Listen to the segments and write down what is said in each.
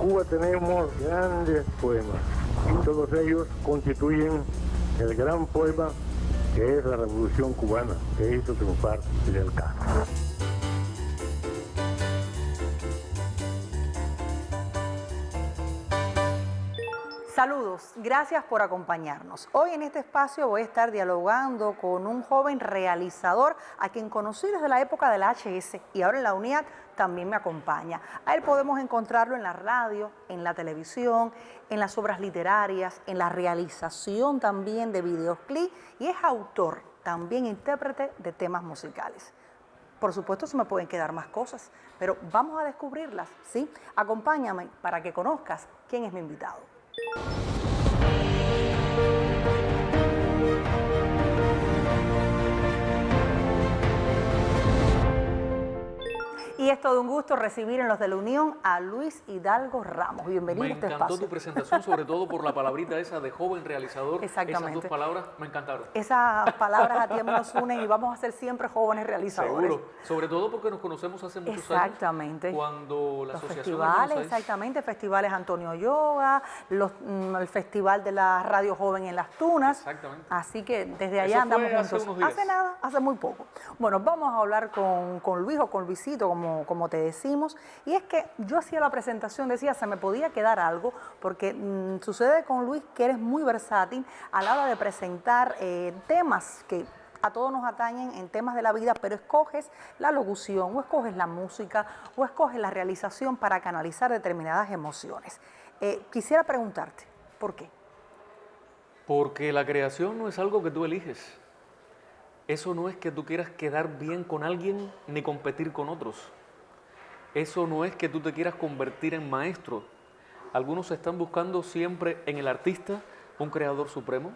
Cuba tenemos grandes poemas y todos ellos constituyen el gran poema que es la Revolución Cubana, que hizo triunfar Fidel Castro. Saludos, gracias por acompañarnos. Hoy en este espacio voy a estar dialogando con un joven realizador a quien conocí desde la época de la HS y ahora en la UNIAD también me acompaña. A él podemos encontrarlo en la radio, en la televisión, en las obras literarias, en la realización también de videoclips y es autor, también intérprete de temas musicales. Por supuesto, se me pueden quedar más cosas, pero vamos a descubrirlas, ¿sí? Acompáñame para que conozcas quién es mi invitado. Y es todo un gusto recibir en los de la Unión a Luis Hidalgo Ramos. Bienvenido a este espacio. Me encantó tu presentación, sobre todo por la palabrita esa de joven realizador. Exactamente. Esas dos palabras me encantaron. Esas palabras a ti a mí nos unen y vamos a ser siempre jóvenes realizadores. Seguro, sobre todo porque nos conocemos hace muchos Exactamente. años. Cuando la los asociación festivales, exactamente, festivales Antonio Yoga, el festival de la Radio Joven en Las Tunas. Exactamente. Así que desde allá andamos juntos. Hace unos días. Hace nada, hace muy poco. Bueno, vamos a hablar con Luis o con Luisito, como te decimos. Y es que yo hacía la presentación, decía, se me podía quedar algo, porque sucede con Luis que eres muy versátil a la hora de presentar temas que a todos nos atañen en temas de la vida, pero escoges la locución, o escoges la música, o escoges la realización para canalizar determinadas emociones. Quisiera preguntarte, ¿por qué? Porque la creación no es algo que tú eliges. Eso no es que tú quieras quedar bien con alguien ni competir con otros. Eso no es que tú te quieras convertir en maestro. Algunos están buscando siempre en el artista un creador supremo,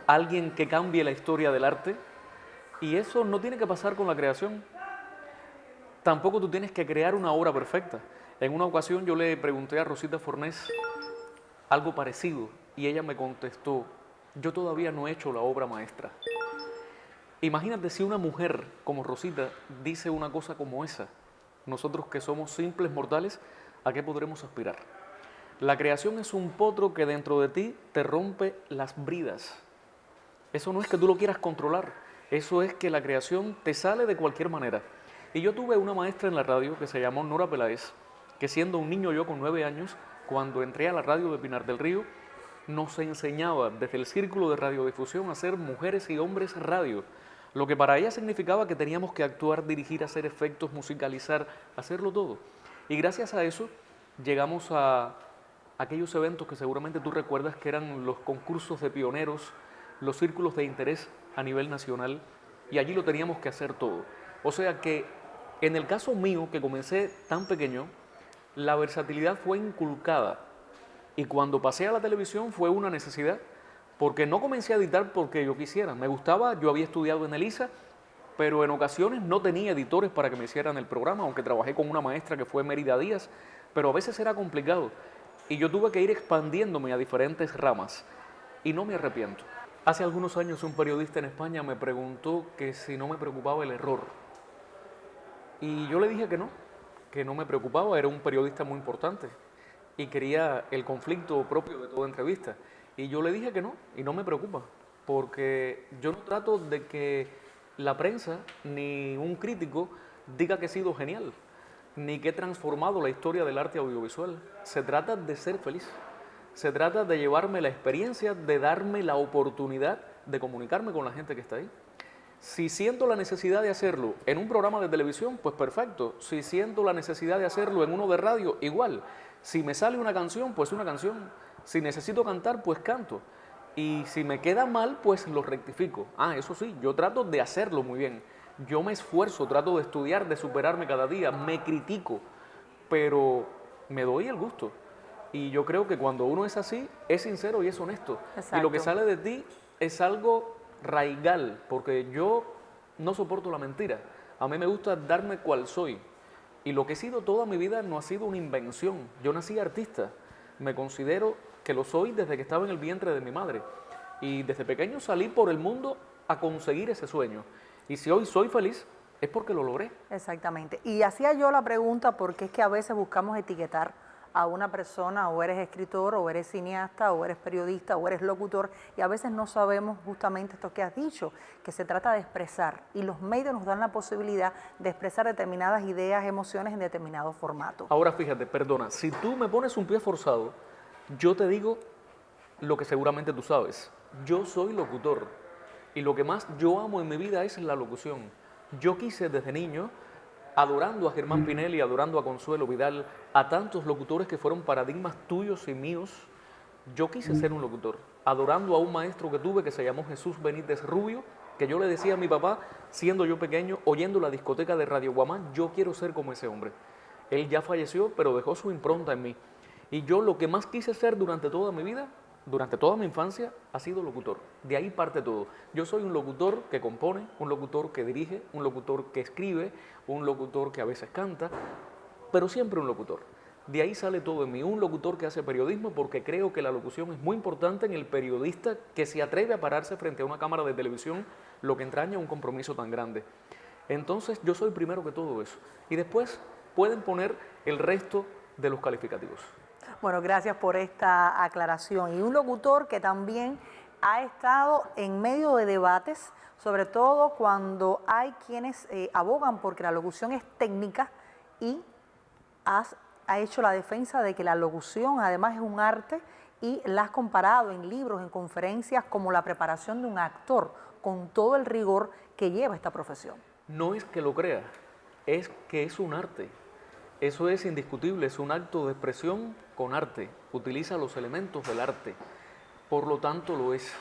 alguien que cambie la historia del arte, y eso no tiene que pasar con la creación. Tampoco tú tienes que crear una obra perfecta. En una ocasión yo le pregunté a Rosita Fornés algo parecido y ella me contestó, yo todavía no he hecho la obra maestra. Imagínate si una mujer como Rosita dice una cosa como esa. Nosotros que somos simples mortales, ¿a qué podremos aspirar? La creación es un potro que dentro de ti te rompe las bridas. Eso no es que tú lo quieras controlar, eso es que la creación te sale de cualquier manera. Y yo tuve una maestra en la radio que se llamó Nora Peláez, que siendo un niño yo con 9 años, cuando entré a la radio de Pinar del Río, nos enseñaba desde el círculo de radiodifusión a ser mujeres y hombres radio. Lo que para ella significaba que teníamos que actuar, dirigir, hacer efectos, musicalizar, hacerlo todo. Y gracias a eso llegamos a aquellos eventos que seguramente tú recuerdas que eran los concursos de pioneros, los círculos de interés a nivel nacional, y allí lo teníamos que hacer todo. O sea que en el caso mío, que comencé tan pequeño, la versatilidad fue inculcada, y cuando pasé a la televisión fue una necesidad, porque no comencé a editar porque yo quisiera. Me gustaba, yo había estudiado en Elisa, pero en ocasiones no tenía editores para que me hicieran el programa, aunque trabajé con una maestra que fue Mérida Díaz, pero a veces era complicado. Y yo tuve que ir expandiéndome a diferentes ramas, y no me arrepiento. Hace algunos años un periodista en España me preguntó que si no me preocupaba el error. Y yo le dije que no me preocupaba, era un periodista muy importante y quería el conflicto propio de toda entrevista. Y yo le dije que no, y no me preocupa, porque yo no trato de que la prensa ni un crítico diga que he sido genial, ni que he transformado la historia del arte audiovisual. Se trata de ser feliz, se trata de llevarme la experiencia, de darme la oportunidad de comunicarme con la gente que está ahí. Si siento la necesidad de hacerlo en un programa de televisión, pues perfecto. Si siento la necesidad de hacerlo en uno de radio, igual. Si me sale una canción, pues una canción. Si necesito cantar, pues canto. Y si me queda mal, pues lo rectifico. Eso sí, yo trato de hacerlo muy bien. Yo me esfuerzo, trato de estudiar, de superarme cada día, me critico, pero me doy el gusto. Y yo creo que cuando uno es así, es sincero y es honesto. Exacto. Y lo que sale de ti es algo raigal, porque yo no soporto la mentira. A mí me gusta darme cual soy. Y lo que he sido toda mi vida no ha sido una invención. Yo nací artista. Me considero que lo soy desde que estaba en el vientre de mi madre. Y desde pequeño salí por el mundo a conseguir ese sueño. Y si hoy soy feliz, es porque lo logré. Exactamente. Y hacía yo la pregunta porque es que a veces buscamos etiquetar a una persona, o eres escritor, o eres cineasta, o eres periodista, o eres locutor, y a veces no sabemos justamente esto que has dicho, que se trata de expresar, y los medios nos dan la posibilidad de expresar determinadas ideas, emociones en determinado formato. Ahora fíjate, perdona, si tú me pones un pie forzado, yo te digo lo que seguramente tú sabes. Yo soy locutor y lo que más yo amo en mi vida es la locución. Yo quise desde niño, adorando a Germán Pinelli, adorando a Consuelo Vidal, a tantos locutores que fueron paradigmas tuyos y míos, yo quise ser un locutor, adorando a un maestro que tuve que se llamó Jesús Benítez Rubio, que yo le decía a mi papá, siendo yo pequeño, oyendo la discoteca de Radio Guamán, yo quiero ser como ese hombre. Él ya falleció, pero dejó su impronta en mí. Y yo lo que más quise ser durante toda mi vida, durante toda mi infancia, ha sido locutor. De ahí parte todo. Yo soy un locutor que compone, un locutor que dirige, un locutor que escribe, un locutor que a veces canta, pero siempre un locutor. De ahí sale todo en mí, un locutor que hace periodismo, porque creo que la locución es muy importante en el periodista que se atreve a pararse frente a una cámara de televisión, lo que entraña un compromiso tan grande. Entonces yo soy primero que todo eso. Y después pueden poner el resto de los calificativos. Bueno, gracias por esta aclaración. Y un locutor que también ha estado en medio de debates, sobre todo cuando hay quienes abogan porque la locución es técnica, y ha hecho la defensa de que la locución además es un arte, y la has comparado en libros, en conferencias, como la preparación de un actor, con todo el rigor que lleva esta profesión. No es que lo crea, es que es un arte. Eso es indiscutible, es un acto de expresión con arte, utiliza los elementos del arte, por lo tanto lo es.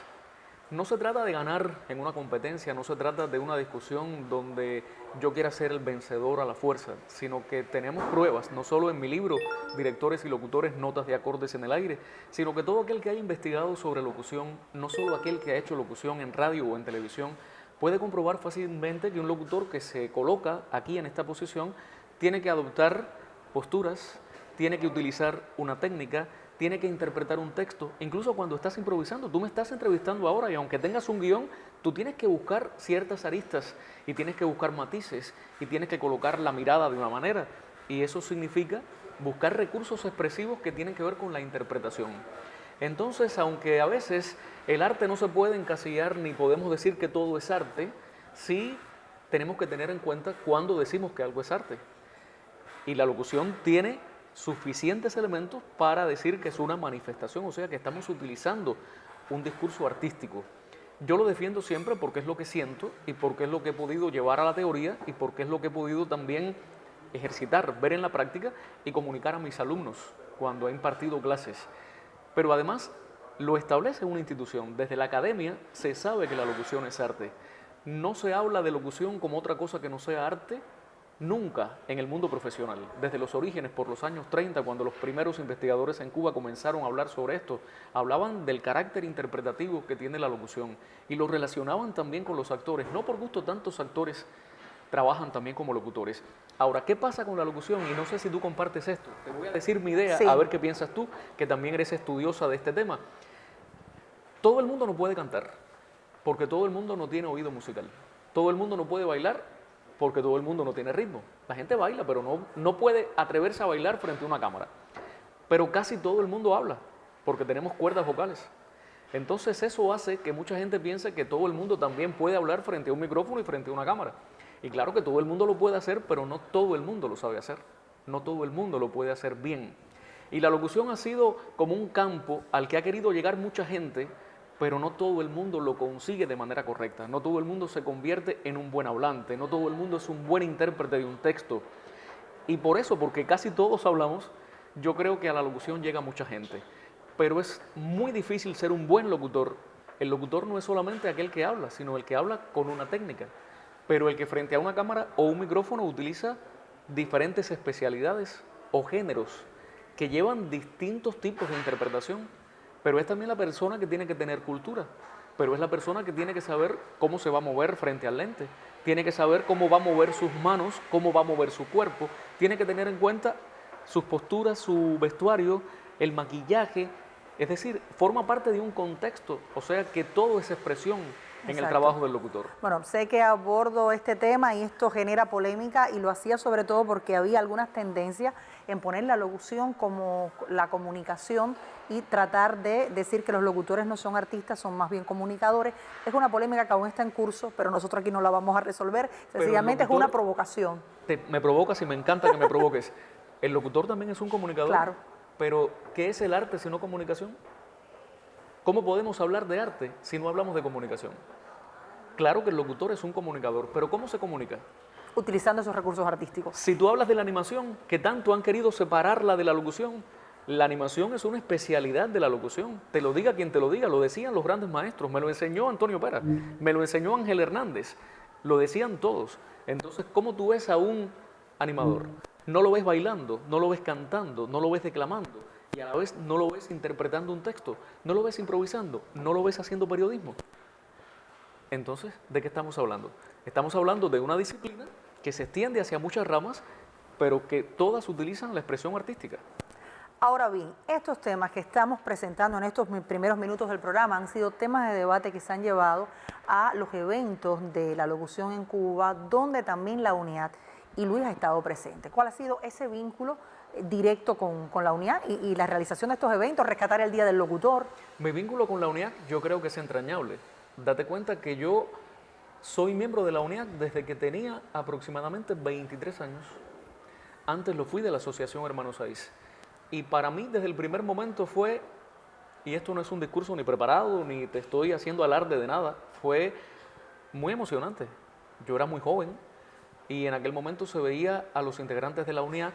No se trata de ganar en una competencia, no se trata de una discusión donde yo quiera ser el vencedor a la fuerza, sino que tenemos pruebas, no solo en mi libro, Directores y Locutores, Notas de Acordes en el Aire, sino que todo aquel que haya investigado sobre locución, no solo aquel que ha hecho locución en radio o en televisión, puede comprobar fácilmente que un locutor que se coloca aquí en esta posición tiene que adoptar posturas, tiene que utilizar una técnica, tiene que interpretar un texto, incluso cuando estás improvisando. Tú me estás entrevistando ahora y aunque tengas un guión, tú tienes que buscar ciertas aristas y tienes que buscar matices y tienes que colocar la mirada de una manera. Y eso significa buscar recursos expresivos que tienen que ver con la interpretación. Entonces, aunque a veces el arte no se puede encasillar ni podemos decir que todo es arte, sí tenemos que tener en cuenta cuándo decimos que algo es arte. Y la locución tiene suficientes elementos para decir que es una manifestación, o sea que estamos utilizando un discurso artístico. Yo lo defiendo siempre porque es lo que siento y porque es lo que he podido llevar a la teoría y porque es lo que he podido también ejercitar, ver en la práctica y comunicar a mis alumnos cuando he impartido clases. Pero además lo establece una institución. Desde la academia se sabe que la locución es arte. No se habla de locución como otra cosa que no sea arte nunca en el mundo profesional. Desde los orígenes, por los años 30, cuando los primeros investigadores en Cuba comenzaron a hablar sobre esto, hablaban del carácter interpretativo que tiene la locución y lo relacionaban también con los actores. No por gusto tantos actores trabajan también como locutores. Ahora, ¿qué pasa con la locución? Y no sé si tú compartes esto. Te voy a decir mi idea, sí, a ver qué piensas tú, que también eres estudiosa de este tema. Todo el mundo no puede cantar, porque todo el mundo no tiene oído musical. Todo el mundo no puede bailar, porque todo el mundo no tiene ritmo. La gente baila, pero no puede atreverse a bailar frente a una cámara. Pero casi todo el mundo habla, porque tenemos cuerdas vocales. Entonces eso hace que mucha gente piense que todo el mundo también puede hablar frente a un micrófono y frente a una cámara. Y claro que todo el mundo lo puede hacer, pero no todo el mundo lo sabe hacer. No todo el mundo lo puede hacer bien. Y la locución ha sido como un campo al que ha querido llegar mucha gente, pero no todo el mundo lo consigue de manera correcta. No todo el mundo se convierte en un buen hablante, no todo el mundo es un buen intérprete de un texto. Y por eso, porque casi todos hablamos, yo creo que a la locución llega mucha gente. Pero es muy difícil ser un buen locutor. El locutor no es solamente aquel que habla, sino el que habla con una técnica. Pero el que frente a una cámara o un micrófono utiliza diferentes especialidades o géneros que llevan distintos tipos de interpretación. Pero es también la persona que tiene que tener cultura, pero es la persona que tiene que saber cómo se va a mover frente al lente, tiene que saber cómo va a mover sus manos, cómo va a mover su cuerpo, tiene que tener en cuenta sus posturas, su vestuario, el maquillaje, es decir, forma parte de un contexto, o sea que todo es expresión en el Exacto. trabajo del locutor. Bueno, sé que abordo este tema y esto genera polémica y lo hacía sobre todo porque había algunas tendencias en poner la locución como la comunicación y tratar de decir que los locutores no son artistas, son más bien comunicadores. Es una polémica que aún está en curso, pero nosotros aquí no la vamos a resolver. Sencillamente es una provocación. Me provocas y me encanta que me provoques. El locutor también es un comunicador. Claro. Pero, ¿qué es el arte si no comunicación? ¿Cómo podemos hablar de arte si no hablamos de comunicación? Claro que el locutor es un comunicador, pero ¿cómo se comunica? Utilizando esos recursos artísticos. Si tú hablas de la animación, que tanto han querido separarla de la locución, la animación es una especialidad de la locución. Te lo diga quien te lo diga, lo decían los grandes maestros, me lo enseñó Antonio Pera, me lo enseñó Ángel Hernández, lo decían todos. Entonces, ¿cómo tú ves a un animador? No lo ves bailando, no lo ves cantando, no lo ves declamando y a la vez no lo ves interpretando un texto, no lo ves improvisando, no lo ves haciendo periodismo. Entonces, ¿de qué estamos hablando? Estamos hablando de una disciplina que se extiende hacia muchas ramas, pero que todas utilizan la expresión artística. Ahora bien, estos temas que estamos presentando en estos primeros minutos del programa han sido temas de debate que se han llevado a los eventos de la locución en Cuba, donde también la UNIAD y Luis ha estado presente. ¿Cuál ha sido ese vínculo directo con la UNIAD y la realización de estos eventos, rescatar el Día del Locutor? Mi vínculo con la UNIAD yo creo que es entrañable. Date cuenta que yo soy miembro de la UNIAD desde que tenía aproximadamente 23 años. Antes lo fui de la Asociación Hermanos Saiz. Y para mí desde el primer momento fue, y esto no es un discurso ni preparado, ni te estoy haciendo alarde de nada, fue muy emocionante. Yo era muy joven y en aquel momento se veía a los integrantes de la UNIAD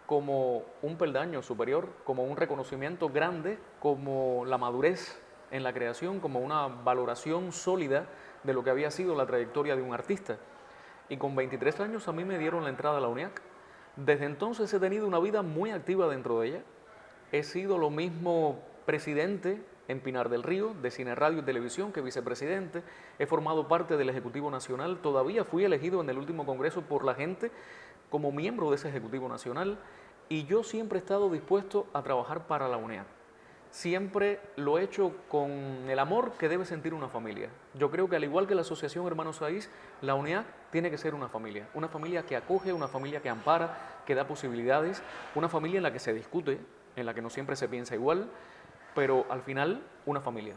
como un peldaño superior, como un reconocimiento grande, como la madurez en la creación, como una valoración sólida de lo que había sido la trayectoria de un artista. Y con 23 años a mí me dieron la entrada a la UNIAC. Desde entonces he tenido una vida muy activa dentro de ella. He sido lo mismo presidente en Pinar del Río, de Cine, Radio y Televisión, que vicepresidente. He formado parte del Ejecutivo Nacional. Todavía fui elegido en el último congreso por la gente como miembro de ese Ejecutivo Nacional. Y yo siempre he estado dispuesto a trabajar para la UNIAC. Siempre lo he hecho con el amor que debe sentir una familia. Yo creo que al igual que la Asociación Hermanos Saiz, la UNIAC tiene que ser una familia que acoge, una familia que ampara, que da posibilidades, una familia en la que se discute, en la que no siempre se piensa igual, pero al final una familia.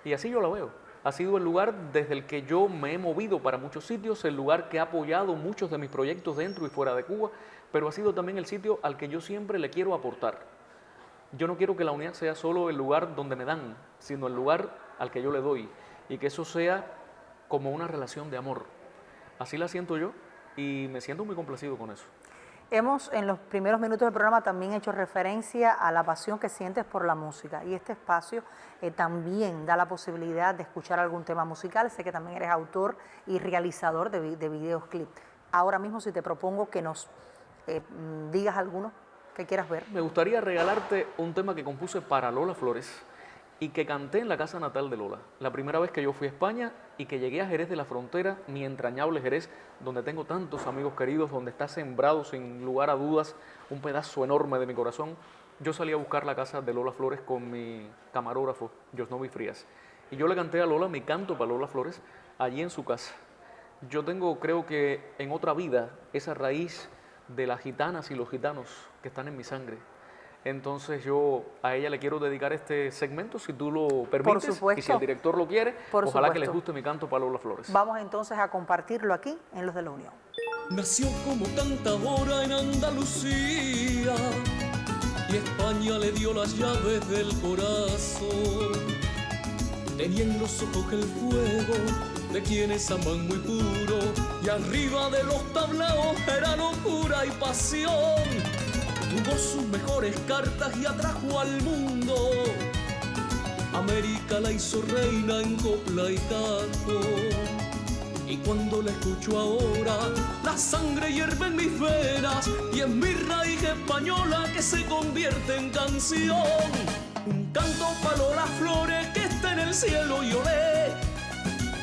Y así yo la veo. Ha sido el lugar desde el que yo me he movido para muchos sitios, el lugar que ha apoyado muchos de mis proyectos dentro y fuera de Cuba, pero ha sido también el sitio al que yo siempre le quiero aportar. Yo no quiero que la UNIAC sea solo el lugar donde me dan, sino el lugar al que yo le doy y que eso sea como una relación de amor. Así la siento yo y me siento muy complacido con eso. Hemos en los primeros minutos del programa también hecho referencia a la pasión que sientes por la música y este espacio también da la posibilidad de escuchar algún tema musical. Sé que también eres autor y realizador de videoclip. Ahora mismo si te propongo que nos digas alguno que quieras ver. Me gustaría regalarte un tema que compuse para Lola Flores y que canté en la casa natal de Lola. La primera vez que yo fui a España y que llegué a Jerez de la Frontera, mi entrañable Jerez, donde tengo tantos amigos queridos, donde está sembrado sin lugar a dudas un pedazo enorme de mi corazón. Yo salí a buscar la casa de Lola Flores con mi camarógrafo, Josnovi Frías. Y yo le canté a Lola mi canto para Lola Flores allí en su casa. Yo tengo, creo que en otra vida, esa raíz de las gitanas y los gitanos que están en mi sangre. Entonces yo a ella le quiero dedicar este segmento, si tú lo permites, por supuesto, y si el director lo quiere, por ojalá supuesto, que les guste mi canto para Lola Flores. Vamos entonces a compartirlo aquí en Los de la Unión. Nació como cantadora en Andalucía y España le dio las llaves del corazón. Tenía en los ojos el fuego de quienes aman muy puro y arriba de los tablaos era locura y pasión. Tuvo sus mejores cartas y atrajo al mundo. América la hizo reina en copla y canto. Y cuando la escucho ahora, la sangre hierve en mis venas y es mi raíz española que se convierte en canción. Un canto para Lola Flores que está en el cielo y olé,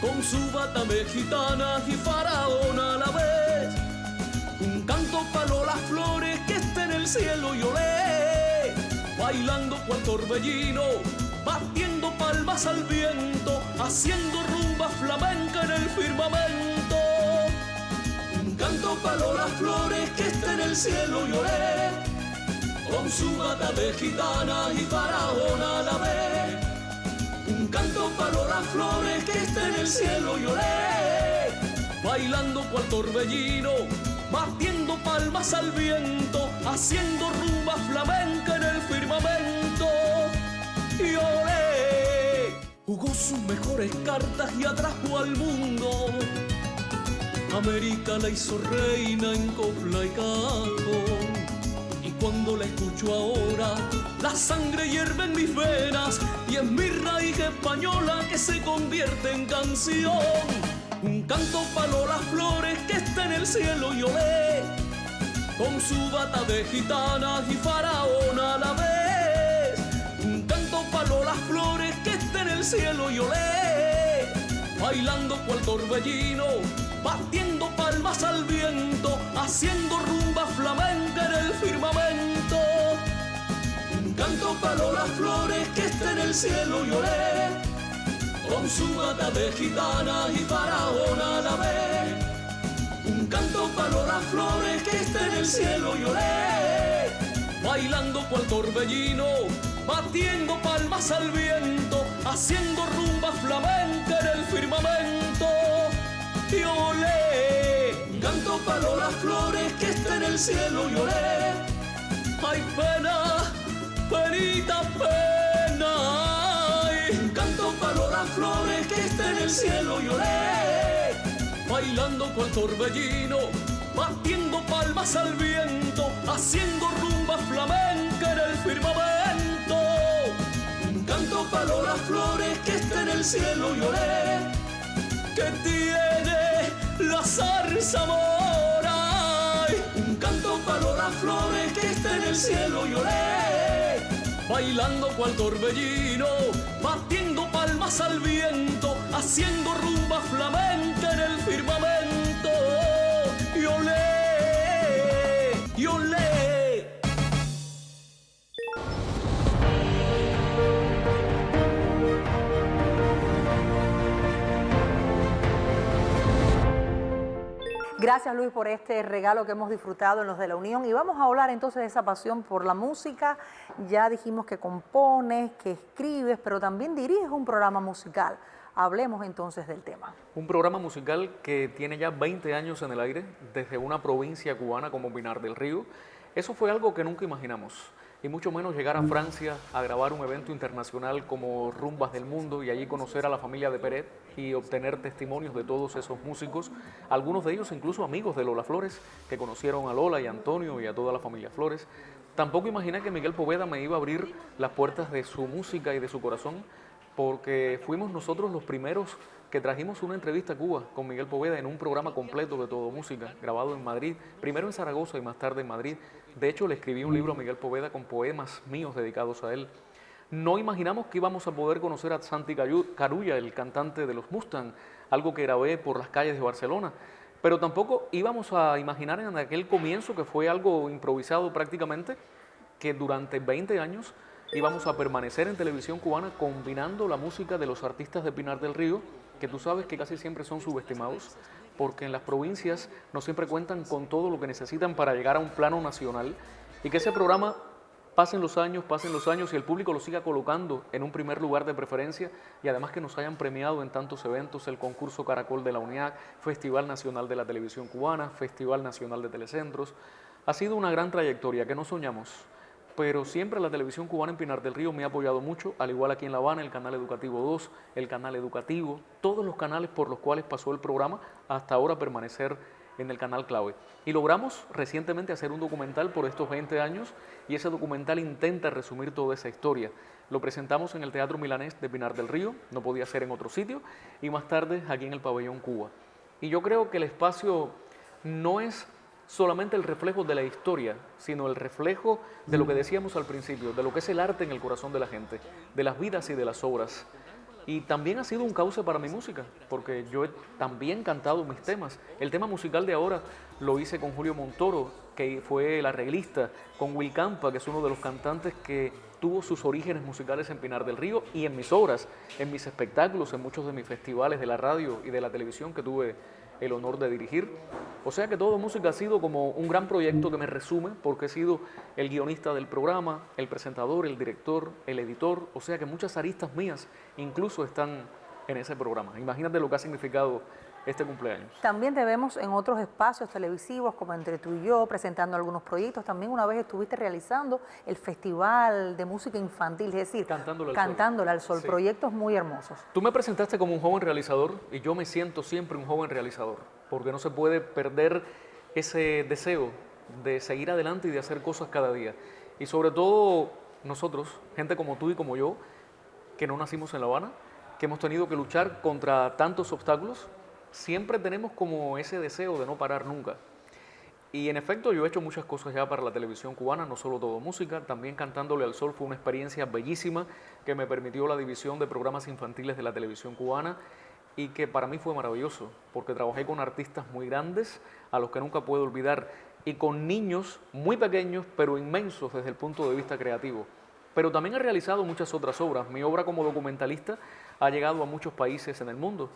con su bata mexicana y faraona a la vez. Un canto para Lola Flores que está en el cielo y olé, bailando cual torbellino, batiendo palmas al viento, haciendo rumbo firmamento. Un canto para las flores que está en el cielo lloré, con su bata de gitana y faraona a la vez. Un canto para las flores que está en el cielo lloré, bailando cual torbellino, batiendo palmas al viento, haciendo rumba flamenca en el firmamento. Y olé, jugó sus mejores cartas y atrajo al mundo. América la hizo reina en copla y cajón. Y cuando la escucho ahora, la sangre hierve en mis venas y es mi raíz española que se convierte en canción. Un canto para las flores que está en el cielo y olé, con su bata de gitana y faraona a la vez. Un canto para las flores que está en el cielo y olé, bailando cual torbellino, batiendo palmas al viento, haciendo rumba flamenca en el firmamento. Un canto para las flores que está en el cielo y olé, con su bata de gitana y faraona a la vez. Un canto para las flores que está en el cielo y olé, bailando cual torbellino, batiendo palmas al viento, haciendo rumba flamenca en el firmamento. Y olé, un canto para las flores que está en el cielo y olé. Ay, pena, penita, pena. Ay, un canto para las flores que está en el cielo y olé, bailando cual torbellino, batiendo palmas al viento, haciendo rumba flamenca en el firmamento. Un canto para las flores que está en el cielo y olé, que tiene la zarza mora. Un canto para las flores que está en el cielo y olé, bailando cual torbellino, batiendo palmas al viento, haciendo rumba flamenca en el firmamento. Y olé, y olé. Gracias, Luis, por este regalo que hemos disfrutado en los de la Unión. Y vamos a hablar entonces de esa pasión por la música. Ya dijimos que compones, que escribes, pero también diriges un programa musical. Hablemos entonces del tema. Un programa musical que tiene ya 20 años en el aire, desde una provincia cubana como Pinar del Río. Eso fue algo que nunca imaginamos, y mucho menos llegar a Francia a grabar un evento internacional como Rumbas del Mundo y allí conocer a la familia de Peret y obtener testimonios de todos esos músicos, algunos de ellos incluso amigos de Lola Flores, que conocieron a Lola y a Antonio y a toda la familia Flores. Tampoco imaginé que Miguel Poveda me iba a abrir las puertas de su música y de su corazón, porque fuimos nosotros los primeros que trajimos una entrevista a Cuba con Miguel Poveda en un programa completo de Todo Música, grabado en Madrid, primero en Zaragoza y más tarde en Madrid. De hecho, le escribí un libro a Miguel Poveda con poemas míos dedicados a él. No imaginamos que íbamos a poder conocer a Santi Carulla, el cantante de los Mustang, algo que grabé por las calles de Barcelona. Pero tampoco íbamos a imaginar en aquel comienzo, que fue algo improvisado prácticamente, que durante 20 años íbamos a permanecer en televisión cubana combinando la música de los artistas de Pinar del Río, que tú sabes que casi siempre son subestimados, porque en las provincias no siempre cuentan con todo lo que necesitan para llegar a un plano nacional, y que ese programa pasen los años y el público lo siga colocando en un primer lugar de preferencia, y además que nos hayan premiado en tantos eventos, el concurso Caracol de la UNIAC, Festival Nacional de la Televisión Cubana, Festival Nacional de Telecentros. Ha sido una gran trayectoria que no soñamos, pero siempre la televisión cubana en Pinar del Río me ha apoyado mucho, al igual aquí en La Habana, el Canal Educativo 2, el Canal Educativo, todos los canales por los cuales pasó el programa, hasta ahora permanecer en el canal clave. Y logramos recientemente hacer un documental por estos 20 años, y ese documental intenta resumir toda esa historia. Lo presentamos en el Teatro Milanés de Pinar del Río, no podía ser en otro sitio, y más tarde aquí en el Pabellón Cuba. Y yo creo que el espacio no es solamente el reflejo de la historia, sino el reflejo de lo que decíamos al principio, de lo que es el arte en el corazón de la gente, de las vidas y de las obras. Y también ha sido un cauce para mi música, porque yo he también cantado mis temas. El tema musical de ahora lo hice con Julio Montoro, que fue el arreglista, con Will Campa, que es uno de los cantantes que tuvo sus orígenes musicales en Pinar del Río, y en mis obras, en mis espectáculos, en muchos de mis festivales de la radio y de la televisión que tuve el honor de dirigir. O sea que Todo Música ha sido como un gran proyecto que me resume, porque he sido el guionista del programa, el presentador, el director, el editor, o sea que muchas aristas mías incluso están en ese programa. Imagínate lo que ha significado este cumpleaños. También te vemos en otros espacios televisivos como Entre tú y yo, presentando algunos proyectos. También una vez estuviste realizando el Festival de Música Infantil, es decir, Cantándole al Sol. Sí. Proyectos muy hermosos. Tú me presentaste como un joven realizador y yo me siento siempre un joven realizador, porque no se puede perder ese deseo de seguir adelante y de hacer cosas cada día. Y sobre todo nosotros, gente como tú y como yo, que no nacimos en La Habana, que hemos tenido que luchar contra tantos obstáculos, siempre tenemos como ese deseo de no parar nunca. Y en efecto yo he hecho muchas cosas ya para la televisión cubana, no solo Todo Música, también Cantándole al Sol fue una experiencia bellísima que me permitió la división de programas infantiles de la televisión cubana y que para mí fue maravilloso, porque trabajé con artistas muy grandes, a los que nunca puedo olvidar, y con niños muy pequeños, pero inmensos desde el punto de vista creativo. Pero también he realizado muchas otras obras. Mi obra como documentalista ha llegado a muchos países en el mundo.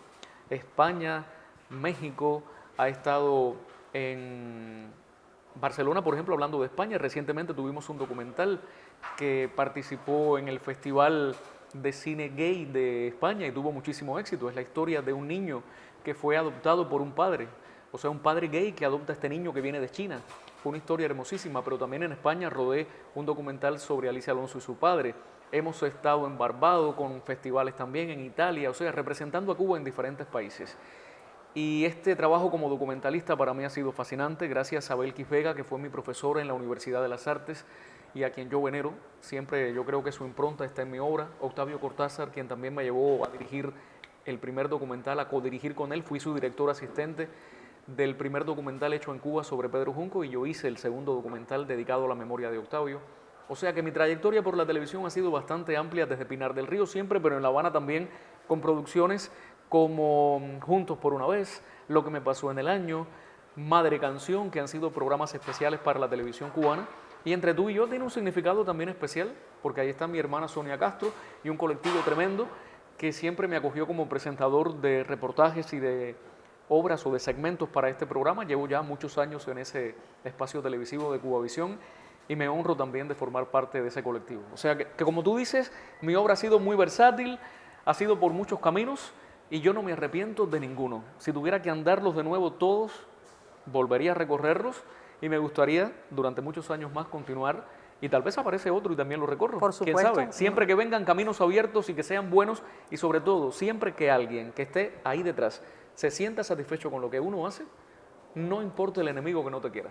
España, México, ha estado en Barcelona, por ejemplo, hablando de España. Recientemente tuvimos un documental que participó en el Festival de Cine Gay de España y tuvo muchísimo éxito. Es la historia de un niño que fue adoptado por un padre, o sea, un padre gay que adopta a este niño que viene de China. Fue una historia hermosísima, pero también en España rodé un documental sobre Alicia Alonso y su padre. Hemos estado en Barbados con festivales también, en Italia, o sea, representando a Cuba en diferentes países. Y este trabajo como documentalista para mí ha sido fascinante, gracias a Belkis Vega, que fue mi profesora en la Universidad de las Artes y a quien yo venero. Siempre yo creo que su impronta está en mi obra. Octavio Cortázar, quien también me llevó a dirigir el primer documental, a codirigir con él, fui su director asistente del primer documental hecho en Cuba sobre Pedro Junco y yo hice el segundo documental dedicado a la memoria de Octavio. O sea que mi trayectoria por la televisión ha sido bastante amplia desde Pinar del Río siempre, pero en La Habana también con producciones como Juntos por una vez, Lo que me pasó en el año, Madre Canción, que han sido programas especiales para la televisión cubana. Y Entre tú y yo tiene un significado también especial, porque ahí está mi hermana Sonia Castro y un colectivo tremendo que siempre me acogió como presentador de reportajes y de obras o de segmentos para este programa. Llevo ya muchos años en ese espacio televisivo de Cubavisión y me honro también de formar parte de ese colectivo. O sea que como tú dices, mi obra ha sido muy versátil, ha sido por muchos caminos y yo no me arrepiento de ninguno. Si tuviera que andarlos de nuevo todos, volvería a recorrerlos y me gustaría durante muchos años más continuar y tal vez aparece otro y también lo recorro. Por supuesto. ¿Quién sabe? Siempre que vengan caminos abiertos y que sean buenos y sobre todo, siempre que alguien que esté ahí detrás se sienta satisfecho con lo que uno hace, no importa el enemigo que no te quiera.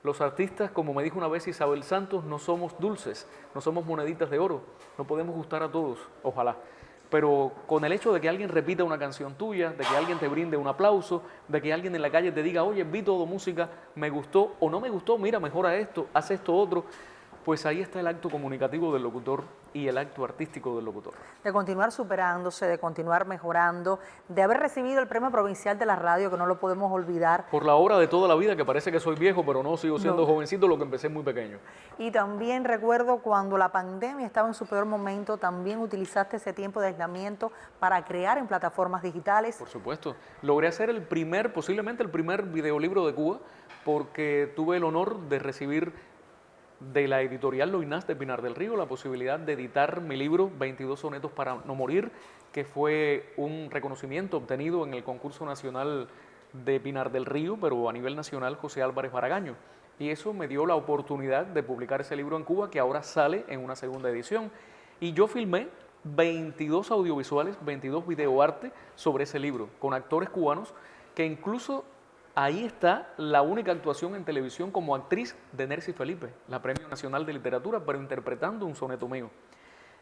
Los artistas, como me dijo una vez Isabel Santos, no somos dulces, no somos moneditas de oro, no podemos gustar a todos, ojalá. Pero con el hecho de que alguien repita una canción tuya, de que alguien te brinde un aplauso, de que alguien en la calle te diga, oye, vi Todo Música, me gustó o no me gustó, mira, mejora esto, haz esto otro, pues ahí está el acto comunicativo del locutor y el acto artístico del locutor. De continuar superándose, de continuar mejorando, de haber recibido el Premio Provincial de la Radio, que no lo podemos olvidar. Por la obra de toda la vida, que parece que soy viejo, pero no, sigo siendo jovencito, lo que empecé muy pequeño. Y también recuerdo cuando la pandemia estaba en su peor momento, también utilizaste ese tiempo de aislamiento para crear en plataformas digitales. Por supuesto. Logré hacer posiblemente el primer videolibro de Cuba, porque tuve el honor de recibir de la editorial Loinás de Pinar del Río la posibilidad de editar mi libro 22 sonetos para no morir, que fue un reconocimiento obtenido en el concurso nacional de Pinar del Río, pero a nivel nacional José Álvarez Baragaño. Y eso me dio la oportunidad de publicar ese libro en Cuba, que ahora sale en una segunda edición. Y yo filmé 22 audiovisuales, 22 videoarte sobre ese libro, con actores cubanos que incluso ahí está la única actuación en televisión como actriz de Nercy Felipe, la Premio Nacional de Literatura, pero interpretando un soneto mío.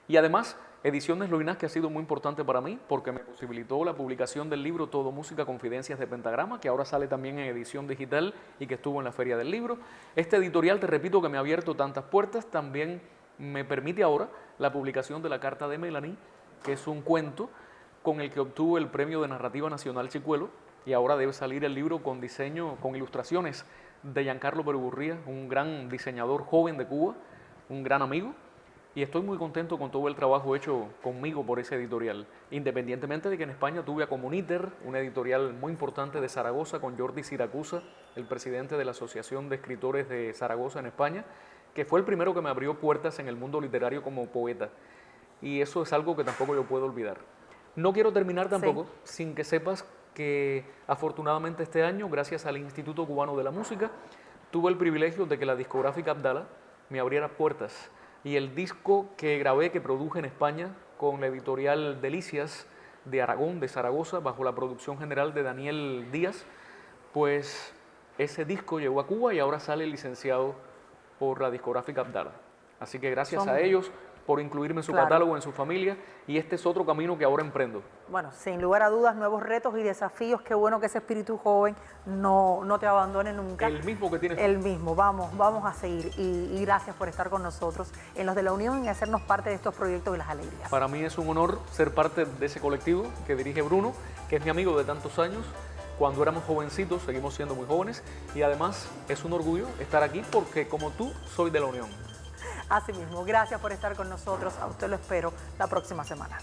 Y además, Ediciones Loinás, que ha sido muy importante para mí, porque me posibilitó la publicación del libro Todo Música, Confidencias de Pentagrama, que ahora sale también en edición digital y que estuvo en la Feria del Libro. Este editorial, te repito, que me ha abierto tantas puertas, también me permite ahora la publicación de La Carta de Melanie, que es un cuento con el que obtuvo el Premio de Narrativa Nacional Chicuelo, y ahora debe salir el libro con diseño, con ilustraciones de Giancarlo Perugurría, un gran diseñador joven de Cuba, un gran amigo, y estoy muy contento con todo el trabajo hecho conmigo por ese editorial, independientemente de que en España tuve a Comuniter, una editorial muy importante de Zaragoza, con Jordi Siracusa, el presidente de la Asociación de Escritores de Zaragoza en España, que fue el primero que me abrió puertas en el mundo literario como poeta, y eso es algo que tampoco yo puedo olvidar. No quiero terminar tampoco sin que sepas que afortunadamente este año, gracias al Instituto Cubano de la Música, tuve el privilegio de que la discográfica Abdala me abriera puertas. Y el disco que grabé, que produje en España con la editorial Delicias de Aragón, de Zaragoza, bajo la producción general de Daniel Díaz, pues ese disco llegó a Cuba y ahora sale licenciado por la discográfica Abdala. Así que gracias a ellos por incluirme en su catálogo, en su familia, y este es otro camino que ahora emprendo. Bueno, sin lugar a dudas, nuevos retos y desafíos. Qué bueno que ese espíritu joven no te abandone nunca. El mismo que tienes. El mismo, vamos a seguir. Y gracias por estar con nosotros en Los de la Unión y hacernos parte de estos proyectos y las alegrías. Para mí es un honor ser parte de ese colectivo que dirige Bruno, que es mi amigo de tantos años. Cuando éramos jovencitos, seguimos siendo muy jóvenes, y además es un orgullo estar aquí porque, como tú, soy de la Unión. Así mismo, gracias por estar con nosotros. A usted lo espero la próxima semana.